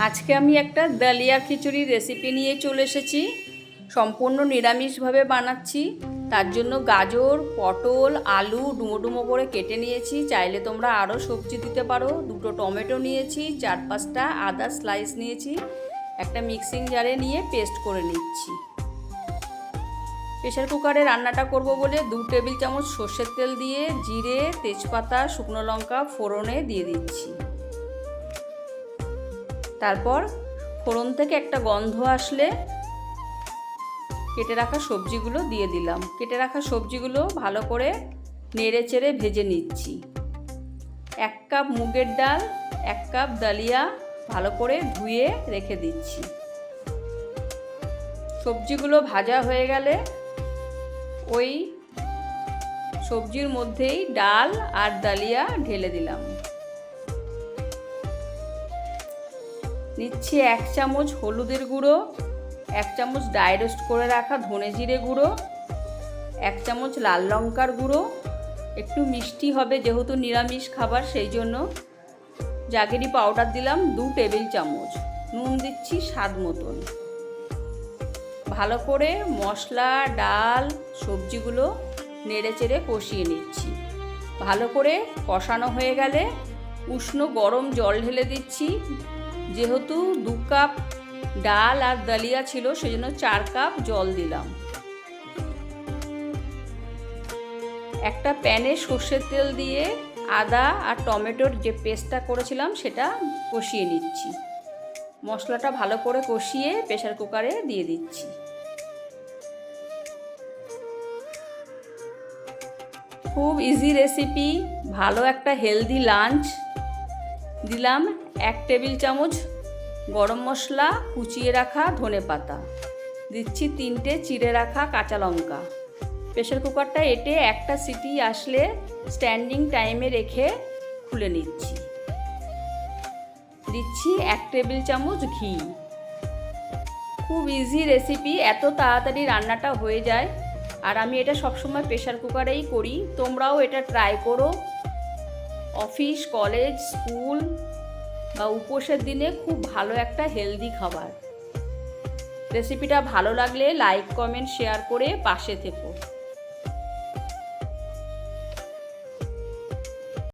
আজকে আমি একটা ডালিয়া খিচুড়ির রেসিপি নিয়ে চলে এসেছি। সম্পূর্ণ নিরামিষভাবে বানাচ্ছি। তার জন্য গাজর, পটল, আলু ডুমো ডুমো করে কেটে নিয়েছি। চাইলে তোমরা আরও সবজি দিতে পারো। দুটো টমেটো নিয়েছি, 4-5টা আদা স্লাইস নিয়েছি। একটা মিক্সিং জারে নিয়ে পেস্ট করে নিচ্ছি। প্রেশার কুকারে রান্নাটা করব বলে 2 টেবিল চামচ সর্ষের তেল দিয়ে জিরে, তেজপাতা, শুকনো লঙ্কা ফোড়নে দিয়ে দিচ্ছি। তারপর ফোড়ন থেকে একটা গন্ধ আসলে কেটে রাখা সবজিগুলো দিয়ে দিলাম। কেটে রাখা সবজিগুলো ভালো করে নেড়ে চেড়ে ভেজে নিচ্ছি। 1 কাপ মুগের ডাল, 1 কাপ ডালিয়া ভালো করে ধুয়ে রেখে দিচ্ছি। সবজিগুলো ভাজা হয়ে গেলে ওই সবজির মধ্যেই ডাল আর ডালিয়া ঢেলে দিলাম। নিচ্ছি 1 চামচ হলুদের গুঁড়ো, 1 চামচ ড্রাই রোস্ট করে রাখা ধনে জিরে গুঁড়ো, 1 চামচ লাল লঙ্কার গুঁড়ো। একটু মিষ্টি হবে যেহেতু নিরামিষ খাবার, সেই জন্য জাগেরি পাউডার দিলাম 2 টেবিল চামচ। নুন দিচ্ছি স্বাদ মতন। ভালো করে মশলা, ডাল, সবজিগুলো নেড়ে চেড়ে কষিয়ে নিচ্ছি। ভালো করে কষানো হয়ে গেলে উষ্ণ গরম জল ঢেলে দিচ্ছি। যেহেতু 2 কাপ ডাল আর ডালিয়া ছিল, সেজন্য 4 কাপ জল দিলাম। একটা প্যানে সর্ষের তেল দিয়ে আদা আর টমেটোর যে পেস্টটা করেছিলাম সেটা কষিয়ে নিচ্ছি। মশলাটা ভালো করে কষিয়ে প্রেসার কুকারে দিয়ে দিচ্ছি। খুব ইজি রেসিপি, ভালো একটা হেলদি লাঞ্চ। দিলাম 1 টেবিল চামচ গরম মশলা, কুচিয়ে রাখা ধনেপাতা, দিচ্ছি 3টে চিড়ে রাখা কাঁচা লঙ্কা। প্রেসার কুকারটা এঁটে একটা সিটি আসলে স্ট্যান্ডিং টাইমে রেখে খুলে নিচ্ছি। দিচ্ছি 1 টেবিল চামচ ঘি। খুব ইজি রেসিপি, এত তাড়াতাড়ি রান্নাটা হয়ে যায়। আর আমি এটা সবসময় প্রেসার কুকারেই করি, তোমরাও এটা ট্রাই করো। অফিস, কলেজ, স্কুল বা উপোসের দিনে খুব ভালো একটা হেলদি খাবার। রেসিপিটা ভালো লাগলে লাইক, কমেন্ট, শেয়ার করে পাশে থেকো।